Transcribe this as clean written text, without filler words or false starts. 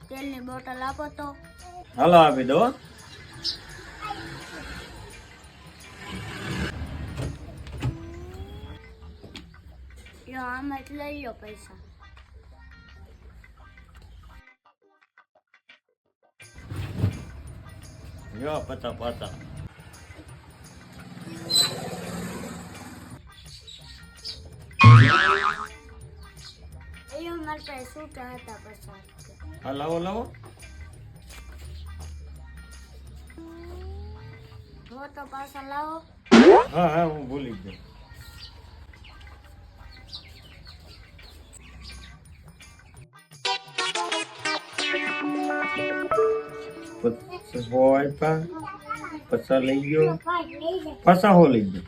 તેલની બોટલ આપો તો. હાલો આપી દો. યો આમાં જ લઈ લો પૈસા. યો પચા પચા. યો મારા પાસે છૂટા હતા 50. હા લાવો લાવો. હો તો પાછા લાવો. હા હા હું ભૂલી ગયો. હોય પા પછા લઈ ગયો. પાછા હો લઈ ગયો.